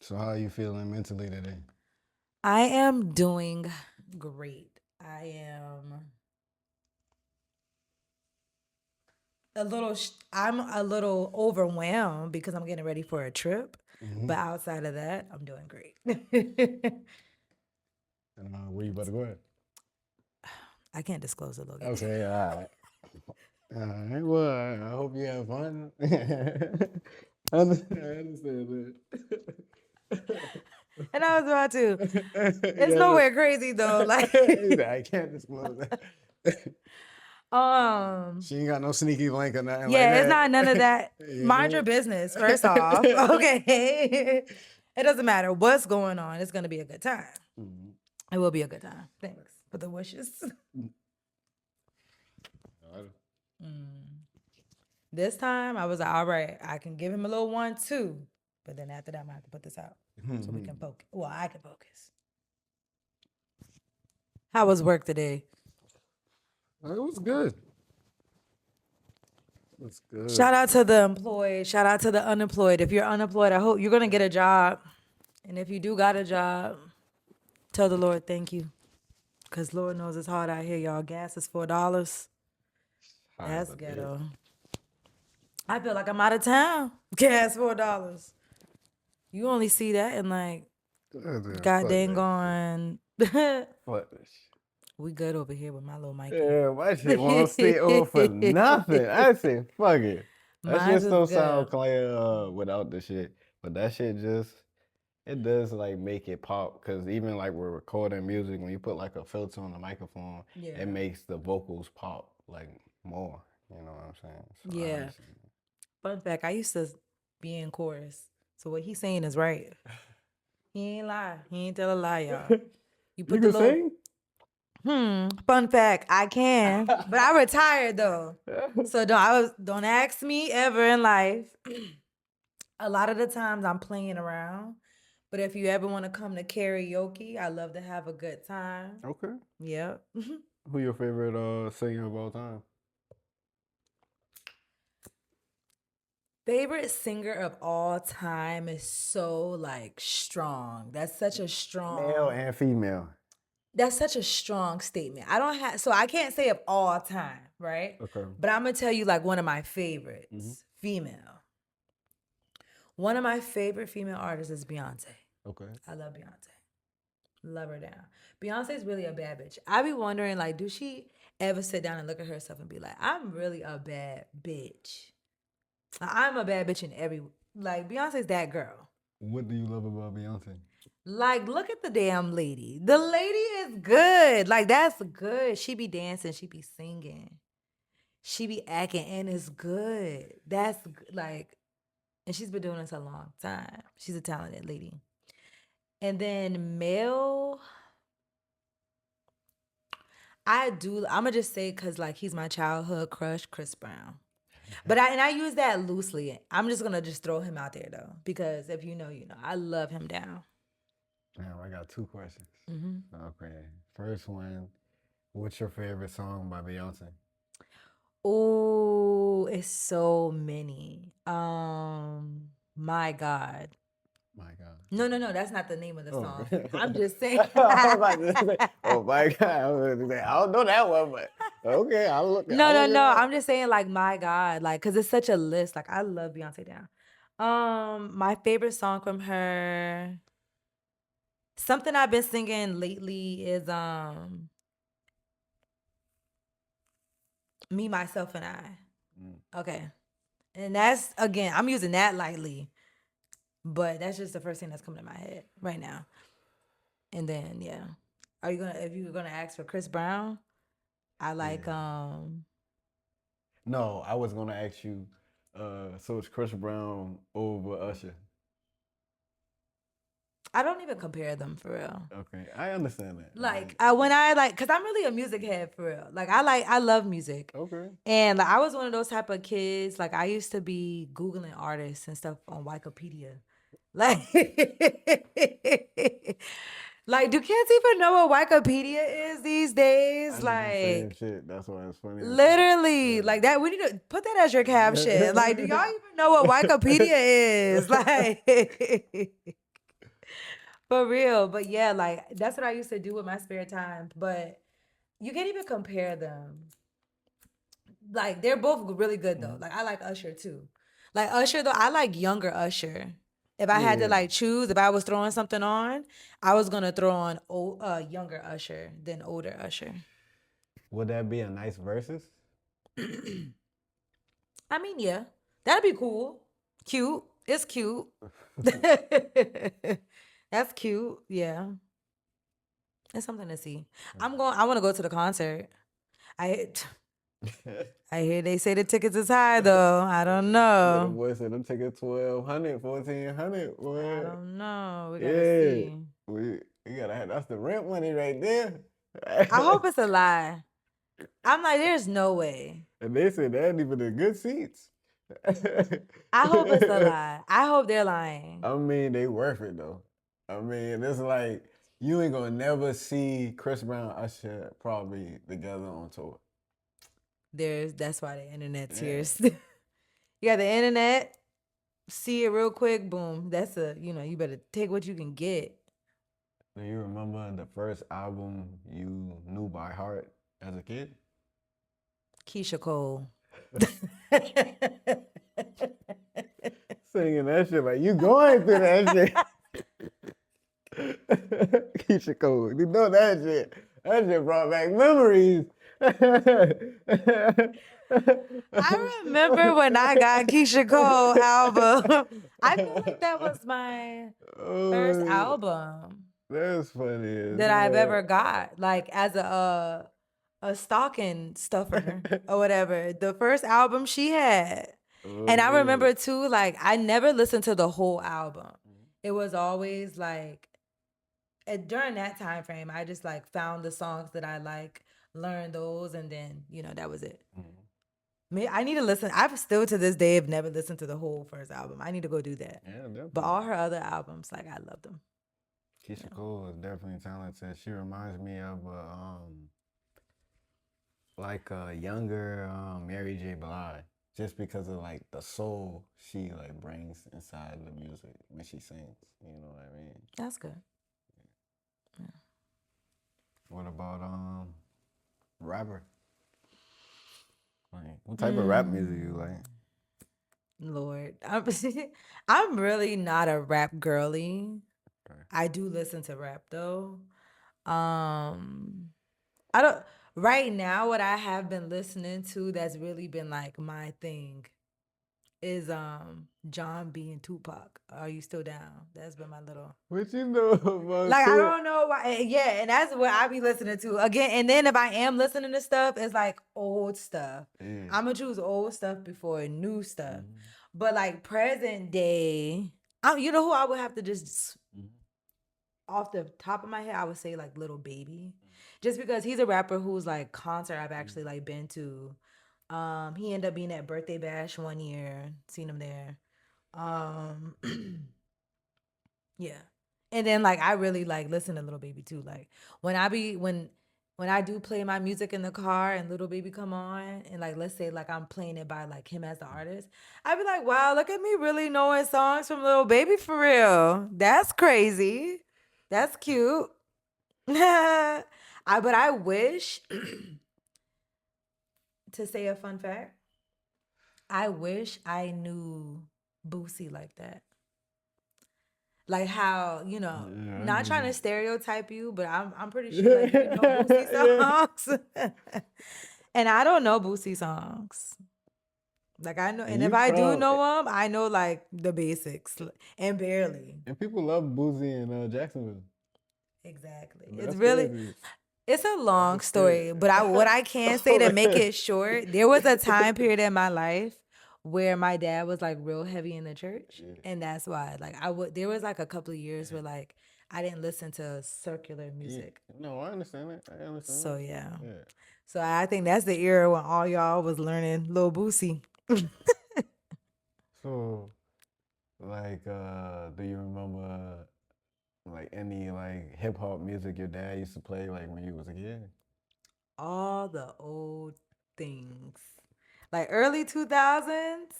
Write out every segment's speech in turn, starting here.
So how are you feeling mentally today? I am doing great. I'm a little overwhelmed because I'm getting ready for a trip, Mm-hmm. but outside of that, I'm doing great. And where you about to go at? I can't disclose the location. Okay, all right. All right. Well, I hope you have fun. I understand that. And I was about to. It's Yeah, look. nowhere crazy though. Like I can't disclose that. um She ain't got no sneaky link or nothing like yeah, it's that. not none of that. You Mind your know? business, first off. Okay. It doesn't matter what's going on. It's gonna be a good time. Mhm. It will be a good time. Thanks for the wishes. All right. This time I was like, all right, I can give him a little 1, 2. But then after that, I'm gonna have to put this out so we can focus. Well, I can focus. How was work today? It was good. It was good. Shout out to the employed. Shout out to the unemployed. If you're unemployed, I hope you're gonna get a job. And if you do got a job, tell the Lord thank you. Cause Lord knows it's hard out here, y'all. Gas is $4. High as That's a bitch. ghetto. I feel like I'm out of town. Gas $4. You only see that in like god Fuck dang that shit. on. Fuck that shit. We good over here with my little Mikey. Yeah, my shit won't stay on for nothing. I say fuck it. That Mine's shit is still sound good. clear without the shit, but that shit just it does like make it pop because even like we're recording music when you put like a filter on the microphone, Yeah. it makes the vocals pop like more. You know what I'm saying? So I Yeah. understand. Fun fact, I used to be in chorus. So what he's saying is right. He ain't lie. He ain't tell a lie, y'all. You You put the can little sing? fun fact, I can. But I retired though. So don't ask me ever in life. A lot of the times I'm playing around. But if you ever want to come to karaoke, I love to have a good time. Okay. Yep. Who your favorite singer of all time? Favorite singer of all time is so like strong. Male and female. That's such a strong statement. I don't have so I can't say of all time, right? Okay. But I'm gonna tell you like one of my favorites, Mhm. female. One of my favorite female artists is Beyonce. Okay. I love Beyonce. Love her down. Beyonce's really a bad bitch. I be wondering like, do she ever sit down and look at herself and be like, I'm really a bad bitch. I'm a bad bitch in every like Beyonce's that girl. What do you love about Beyonce? Like, look at the damn lady. The lady is good. Like, that's good. She be dancing, she be singing, she be acting, and it's good. Like, and she's been doing this a long time. She's a talented lady. And then male, I'm gonna just say because like he's my childhood crush, Chris Brown. But I use that loosely. I'm just gonna just throw him out there though, because if you know, you know. I love him down. Now I got two questions. Mm-hmm. Okay. First one, what's your favorite song by Beyonce? Oh, it's so many. My God. My God. No, that's not the name of the Oh, song. I'm just saying. I was about to say, oh my God. I was about to say, I don't know that one, but okay, No. I'll look I'm just saying, like, my God, like, cause it's such a list. Like, I love Beyonce down. My favorite song from her, something I've been singing lately is Me, Myself, and I. Okay. And that's again, I'm using that lightly. But that's just the first thing that's coming to my head right now. And then yeah. If you're gonna ask for Chris Brown, I like Yeah. No, I was gonna ask you. So it's Chris Brown over Usher. I don't even compare them for real. Okay, I understand that. Like when I like, cause I'm really a music head for real. Like I love music, Okay. and like I was one of those type of kids. Like I used to be googling artists and stuff on Wikipedia. Like, like do kids even know what Wikipedia is these days? I do the same Like shit. That's why it's funny. literally, like that. We need to put that as your caption. Like, do y'all even know what Wikipedia is? Like. For real. But yeah, like that's what I used to do with my spare time. But you can't even compare them. Like they're both really good though. Mhm. Like I like Usher too. Like Usher though, I like younger Usher. If I had to Yeah. like choose, if I was throwing something on, I was gonna throw on younger Usher than older Usher. Would that be a nice versus? I mean, yeah, that'd be cool. Cute. It's cute. That's cute. Yeah, it's something to see. I want to go to the concert. I I hear they say the tickets is high though. I don't Yeah, the know. boy said them tickets 1,200, 1,400. I Boy. don't know. We gotta Yeah. see. We gotta have that's the rent money right there. I hope it's a lie. I'm like, there's no way. And they said that ain't even the good seats. I hope it's a lie. I hope they're lying. I mean, they worth it though. I mean, it's like you ain't gonna never see Chris Brown Usher probably together on tour. That's why the internet's Yeah. here. You got the internet, see it real quick, boom. That's you better take what you can get. Do you remember the first album you knew by heart as a kid? Keisha Cole. Singing that shit like you going through that shit. Keisha Cole, you know that shit. That shit brought back memories. I remember when I got Keisha Cole album. I feel like that was my first Oh, album that's funny as that I've hell. ever got, like as a stocking stuffer or whatever. The first album she had. And I Oh, remember too, like I never listened to the whole album. It was always like during that time frame, I just like found the songs that I like, learned those, and then that was it. I need to listen. I've still to this day have never listened to the whole first album. I need to go do that. yeah, But definitely. all her other albums, like I love them. Keisha Cole is definitely talented. She reminds me of like a younger Mary J. Blige, just because of like the soul she like brings inside the music when she sings. You know what I mean? That's good. What about rapper? Like, what type of rap music you like? Lord, I'm really not a rap girly. Okay. I do listen to rap though. I don't right now what I have been listening to that's really been like my thing is John B and Tupac. Are you still down? That's been my little What you know about like I Tupac? don't know why yeah, and that's what I be listening to. Again, and then if I am listening to stuff, it's like old stuff. Yeah. I'ma choose old stuff before new stuff. Mhm. But like present day, you know who I would have to just off the top of my head, I would say like Little Baby, just because he's a rapper who's like concert I've actually like been to. He ended up being at Birthday Bash one year, seen him there. Um, yeah, and then like I really like listen to Little Baby too. Like when I do play my music in the car and Little Baby come on, and like let's say like I'm playing it by like him as the artist, I'd be like, wow, look at me really knowing songs from Little Baby for real. That's crazy. That's cute. But I wish to say a fun fact. I wish I knew Boosie like that. Like how, Yeah, not trying to stereotype you, but I'm pretty sure like you know Boosie songs. And I don't know Boosie songs. Like I know, and if you I do from know them, I know like the basics and barely. and people love Boosie in Jacksonville. Exactly. That's It's really crazy. it's a long That's crazy. story, but what I can say to make it short, there was a time period in my life where my dad was like real heavy in the church, Yeah. and that's why like there was like a couple of years where like I didn't listen to secular music. No, I understand that. I understand. So that. yeah. Yeah. So I think that's the era when all y'all was learning Lil Boosie. So, like, do you remember like any like hip hop music your dad used to play like when you was a kid? All the old things. Like early 2000s.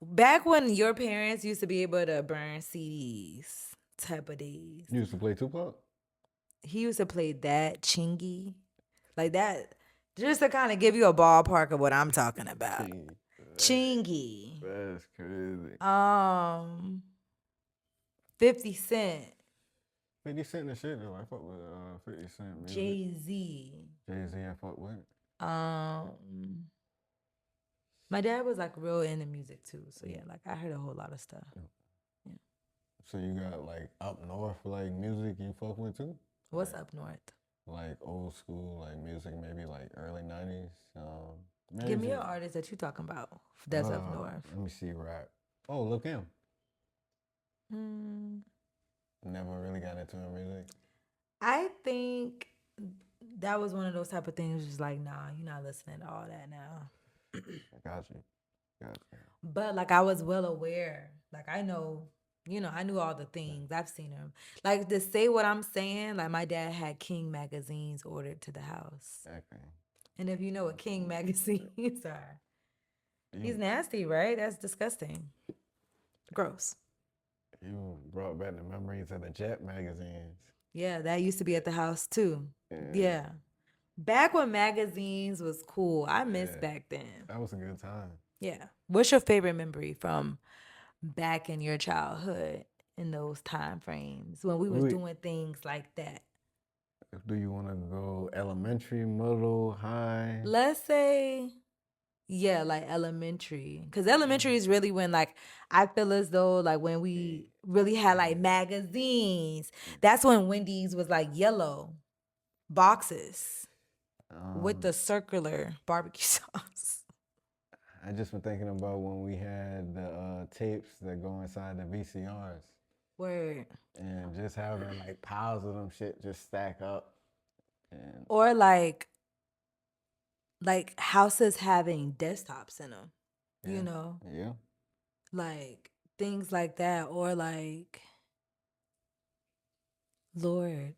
Back when your parents used to be able to burn CDs. type of days. You used to play Tupac? He used to play that Chingy, like that, just to kind of give you a ballpark of what I'm talking about. King. Chingy, That's crazy. 50 Cent, 50 Cent and shit though. I fuck with 50 Cent music. Jay-Z. Jay-Z I fuck with. My dad was like real into music too, so yeah, like I heard a whole lot of stuff. Yeah. So you got like up north like music you fuck with too? What's up north? Like old school like music, maybe like early 90s. Give me an artist that you talking about that's up north. Let me see rap. Oh, Lil Kim. Hmm. Never really got into her music. I think that was one of those type of things. Just like, nah, you're not listening to all that now. I got you. But like, I was well aware. Like, I know, I knew all the things. I've seen them. Like to say what I'm saying. Like my dad had King magazines ordered to the house. Okay. And if you know what King magazines are, he's nasty, right? That's disgusting. Gross. You brought back the memories of the Jet magazines. Yeah, that used to be at the house too. Yeah. Back when magazines was cool. I miss back then. That was a good time. Yeah. What's your favorite memory from back in your childhood in those time frames when we was doing things like that? Do you want to go elementary, middle, high? Let's say, yeah, like elementary. Because elementary is really when, like, I feel as though, like, when we really had, like, magazines, that's when Wendy's was, like, yellow boxes with the circular barbecue sauce. I just been thinking about when we had the tapes that go inside the VCRs. Word. And just having, like, piles of them shit just stack up. Or, like houses having desktops in them, Yeah. like things like that. Or like, Lord,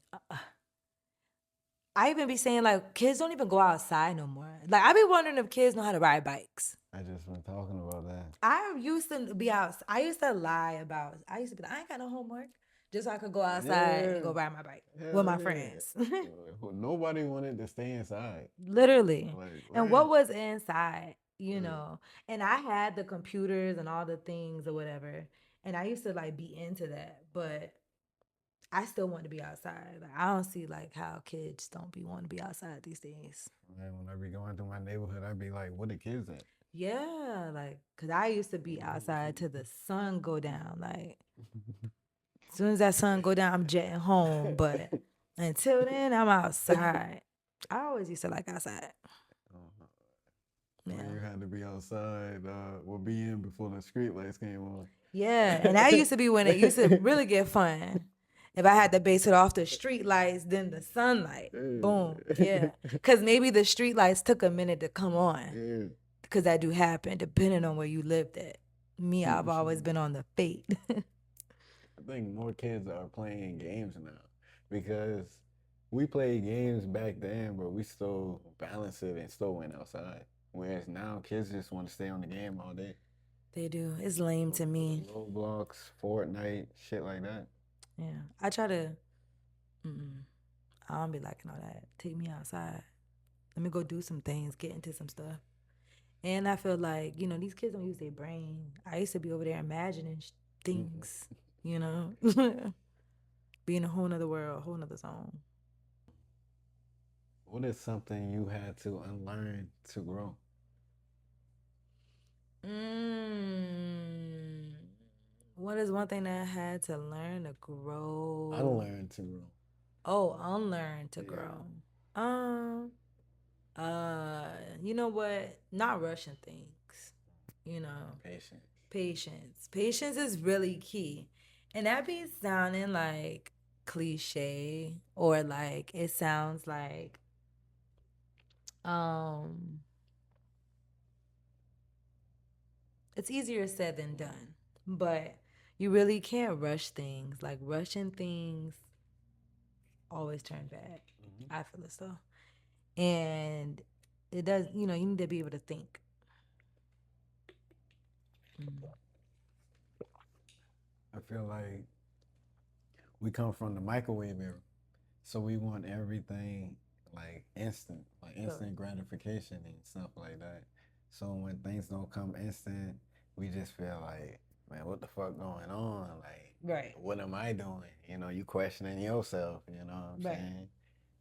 I even be saying like kids don't even go outside no more. Like I be wondering if kids know how to ride bikes. I just been talking about that. I used to be out. I used to lie about. I used to be like, I ain't got no homework, just so I could go outside and go ride my bike with my friends. Nobody wanted to stay inside. Literally. And what was inside, and I had the computers and all the things or whatever. And I used to like be into that, but I still want to be outside. Like I don't see like how kids don't be wanting to be outside these days. Man, when I be going through my neighborhood, I be like, "Where the kids at?" Yeah, like cause I used to be outside till the sun go down. Like as soon as that sun go down, I'm jetting home. But until then, I'm outside. I always used to like outside. Yeah. You had to be outside. We'll be in before the street lights came on. Yeah, and that used to be when it used to really get fun. If I had to base it off the street lights, then the sunlight, boom, yeah. Because maybe the street lights took a minute to come on. Because that do happen, depending on where you lived at. Me, I've always been on the fate. I think more kids are playing games now because we played games back then, but we still balance it and still went outside. Whereas now kids just want to stay on the game all day. They do. It's lame to me. Roblox, Fortnite, shit like that. Yeah. I try to, I don't be liking all that. Take me outside. Let me go do some things, get into some stuff. And I feel like, these kids don't use their brain. I used to be over there imagining things, be in a whole nother world, a whole nother zone. What is something you had to unlearn to grow? What is one thing that I had to learn to grow? Unlearn to grow. Oh, unlearn to grow. You know what? Not rushing things. Patience. Patience is really key. And that be sounding like cliche or like it sounds like it's easier said than done. But you really can't rush things. Like rushing things always turn bad. I feel as though. And it does, you need to be able to think. I feel like we come from the microwave era, so we want everything like instant gratification and stuff like that. So when things don't come instant, we just feel like, man, what the fuck going on? Like, Right. what am I doing? You questioning yourself. You know what I'm Right. saying?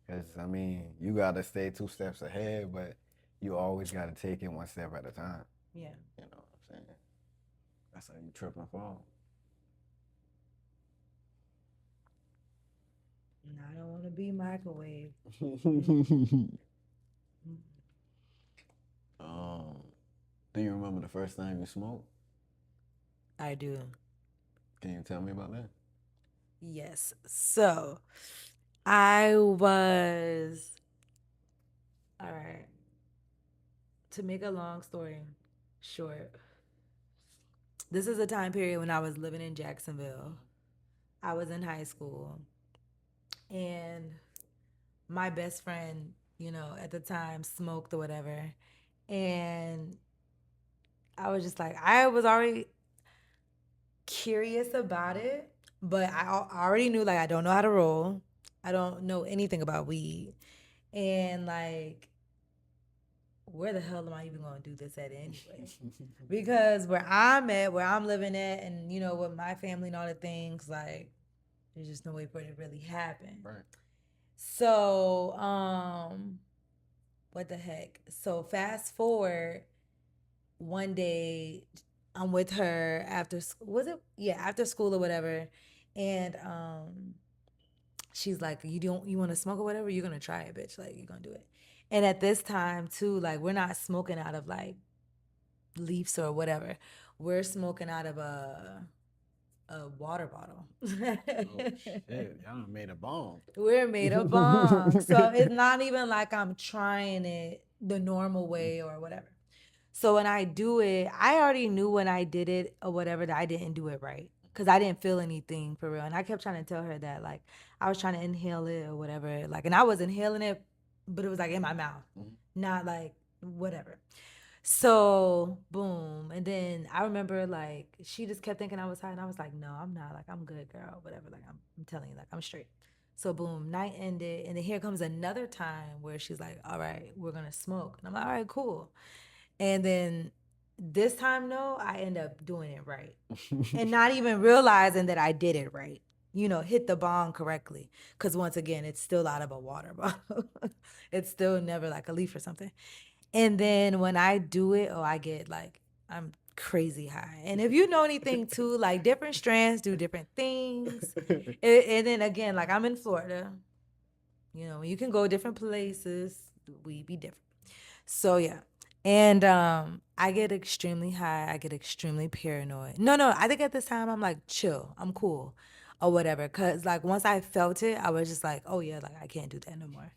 Because I mean, you gotta stay 2 steps ahead, but you always gotta take it one step at a time. Yeah. You know what I'm saying? That's how you trip and fall. And I don't want to be microwave. Do you remember the first time you smoked? I do. Can you tell me about that? Yes. So I was, all right, to make a long story short, this is a time period when I was living in Jacksonville. I was in high school, and my best friend, at the time smoked or whatever. And I was just like, I was already curious about it, but I already knew, like, I don't know how to roll. I don't know anything about weed. And like, where the hell am I even going to do this at anyway? Because where I'm at, where I'm living at, and with my family and all the things, like, there's just no way for it to really happen. Right. So, what the heck? So fast forward, one day I'm with her after school. Was it? Yeah, after school or whatever. And she's like, you want to smoke or whatever? You're gonna try it, bitch. Like, you're gonna do it. And at this time too, like, we're not smoking out of like leaves or whatever. We're smoking out of a water bottle. Oh shit, y'all made a bomb. We're made of bomb. So it's not even like I'm trying it the normal way or whatever. So when I do it, I already knew when I did it or whatever that I didn't do it right. Because I didn't feel anything for real. And I kept trying to tell her that, like, I was trying to inhale it or whatever. Like, and I was inhaling it, but it was like in my mouth, not like whatever. So boom. And then I remember, like, she just kept thinking I was high. And I was like, no, I'm not. Like, I'm good, girl, whatever. Like, I'm telling you, like, I'm straight. So boom, night ended. And then here comes another time where she's like, all right, we're going to smoke. And I'm like, all right, cool. And then this time, no, I end up doing it right. And not even realizing that I did it right. Hit the bong correctly. Because once again, it's still out of a water bottle. It's still never like a leaf or something. And then when I do it, I get like, I'm crazy high. And if you know anything too, like, different strands do different things. And then again, like, I'm in Florida. You can go different places. We be different. So yeah. And I get extremely high. I get extremely paranoid. No, I think at this time I'm like, chill. I'm cool or whatever. Because like once I felt it, I was just like, oh yeah, like I can't do that no more.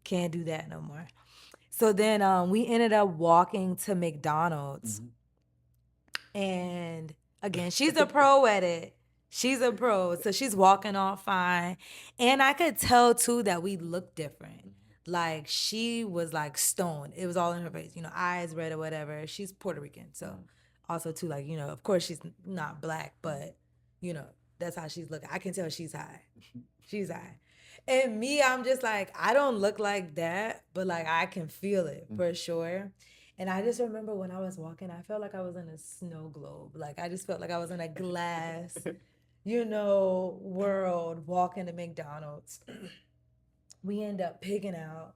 Can't do that no more. So then we ended up walking to McDonald's. And again, she's a pro at it. She's a pro. So she's walking all fine. And I could tell too that we looked different. Like, she was like stoned. It was all in her face, eyes red or whatever. She's Puerto Rican. So also too, like, of course she's not black, but that's how she's looking. I can tell she's high. She's high. And me, I'm just like, I don't look like that, but like I can feel it for sure. And I just remember when I was walking, I felt like I was in a snow globe. Like, I just felt like I was in a glass, world walking to McDonald's. We end up picking out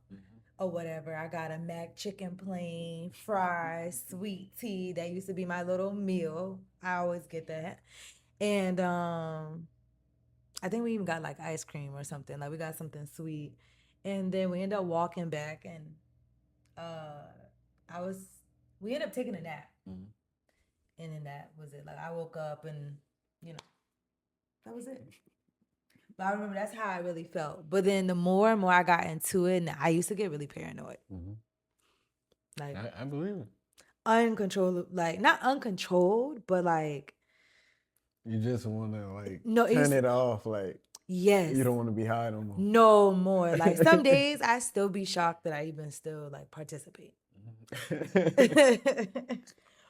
or whatever. I got a mac chicken plain, fries, sweet tea. That used to be my little meal. I always get that. And I think we even got like ice cream or something. Like, we got something sweet. And then we end up walking back, and we ended up taking a nap. And then that was it. Like, I woke up and, that was it. But I remember that's how I really felt. But then the more and more I got into it, and I used to get really paranoid. Like, I believe it. Uncontrolled, like, not uncontrolled, but like, you just want to like turn it off. Like, yes, you don't want to be high no more. No more. Like, some days I still be shocked that I even still like participate.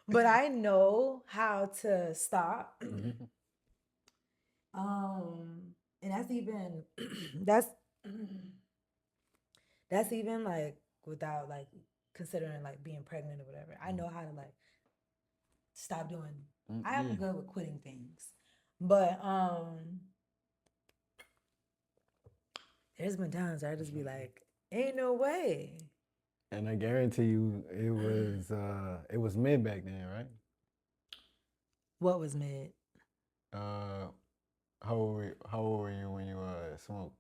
But I know how to stop. And that's even that's that's even like without like considering like being pregnant or whatever. I know how to like stop doing. I'm Yeah. good with quitting things, but there's been times where I just be like, ain't no way. And I guarantee you, it was mid back then, right? What was mid? Uh, how old were you when you smoked?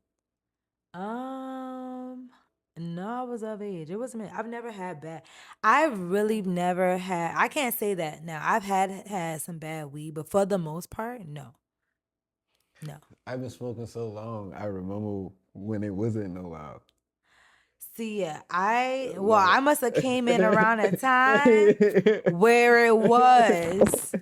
Um, no, I was of age. It wasn't me. I've never had bad. I've really never had. I can't say that now. I've had some bad weed, but for the most part, no, no. I've been smoking so long. I remember when it wasn't no loud. See, yeah, Like, I must have came in around a time where it was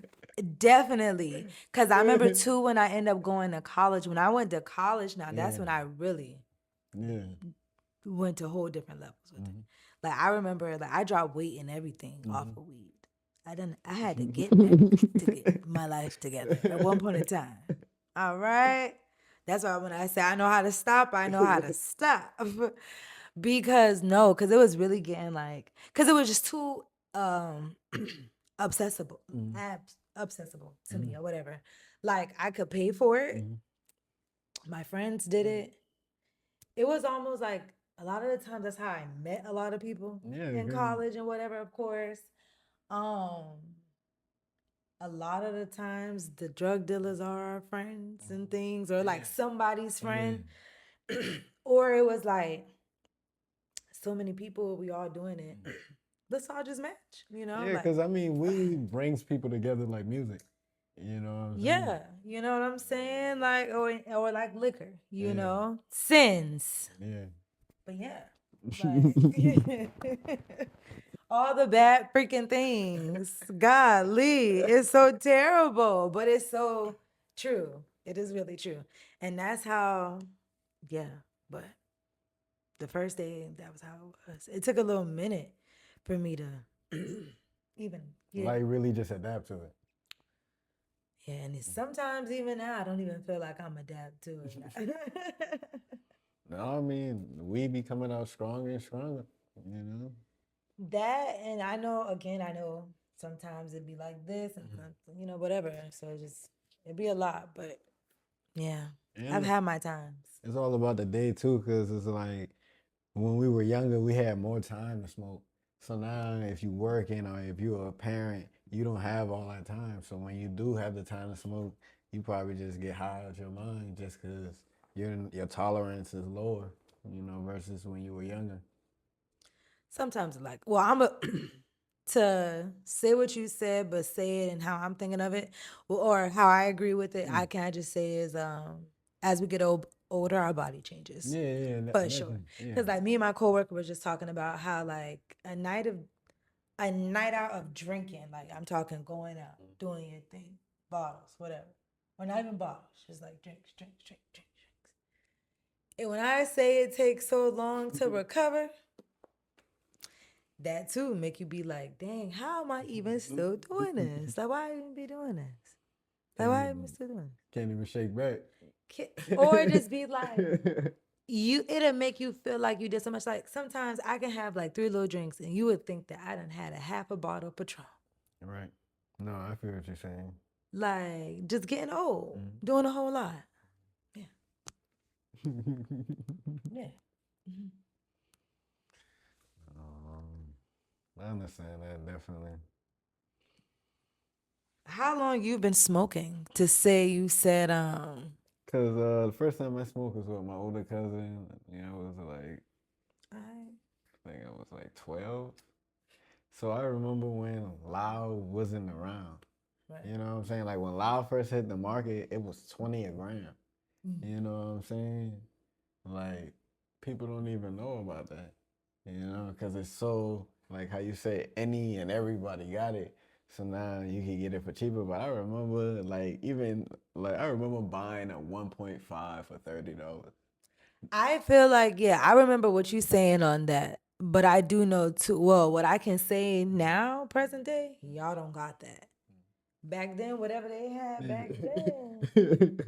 definitely because I remember too when I ended up going to college. When I went to college, now that's yeah, when I really yeah. went to whole different levels with it. Mhm. Like I remember, like I dropped weight and everything off Mhm. of weed. I had to get back to get my life together at one point in time. All right, that's why when I say I know how to stop, I know how to stop. Because no, because it was really getting like, because it was just too obsessible, Mhm. obsessible to me Mhm. or whatever. Like I could pay for it. Mhm. My friends did it. It was almost like a lot of the times that's how I met a lot of people Yeah, in 'cause- college and whatever, of course. Um, a lot of the times the drug dealers are our friends and things, or like yeah, somebody's yeah, friend. Or it was like so many people, we all doing it. Let's all just match, yeah. like Because I mean, weed brings people together like music. You know what I'm saying? yeah, you know what I'm saying? Like or like liquor, Yeah, sins. yeah. But yeah, like all the bad freaking things. Golly, it's so terrible, but it's so true. It is really true. And that's how, yeah, but the first day, that was how it was. It took a little minute for me to even Like get, really just adapt to it. yeah, and it's sometimes even now, I don't even feel like I'm adapt to it. No, I mean, we be coming out stronger and stronger. You know. That, and I know sometimes it'd be like this and whatever. So it'd be a lot, but yeah, I've And had my times. it's all about the day too, because it's like when we were younger, we had more time to smoke. So now, if you working or if you're a parent, you don't have all that time. So when you do have the time to smoke, you probably just get high out your mind just because your tolerance is lower, versus when you were younger. Sometimes like, well, I'm a to say what you said, but say it and how I'm thinking of it, or how I agree with it. I Mm. can just say is as we get older, our body changes Yeah, yeah, for sure. definitely. Yeah. Because like me and my coworker was just talking about how like a night out of drinking, like I'm talking going out, doing your thing, bottles, whatever. Or not even bottles, just like drinks, drinks, drinks, drinks, drinks. And when I say it takes so long to recover, that too make you be like, dang, how am I even still doing this? Like, why even be doing this? Like, Can't why am I even still doing can't even shake back. this? Or just be like, it'll make you feel like you did so much. Like sometimes I can have like 3 little drinks and you would think that I done had a half a bottle of Patron. Right. No, I feel what you're saying. Like just getting old, Mhm. doing a whole lot. Yeah. Yeah. Mhm. um, I understand that definitely. How long you been smoking to say you said Cause the first time I smoked was with my older cousin. It was like I think I was like 12. So I remember when Lao wasn't around. right. You know what I'm saying? Like when Lao first hit the market, it was 20 a gram. Mm. You know what I'm saying? Like people don't even know about that. Because it's so like how you say any and everybody got it. So now you can get it for cheaper. But I remember I remember buying a 1.5 for $30. I feel like, yeah, I remember what you saying on that. But I do know too, well, what I can say now, present day, y'all don't got that. Back then, whatever they had back then,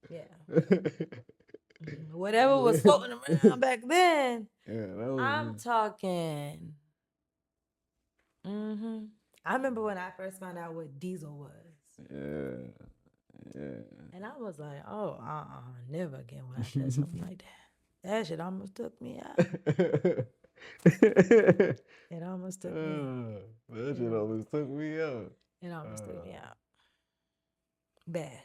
yeah. Whatever was floating around back then. Yeah, that I'm was talking. I remember when I first found out what diesel was. yeah, And I was like, oh, never again will I touch something like that. That shit almost took me out. yeah. It almost took me out. That shit almost took me out. It almost took me out. Bad.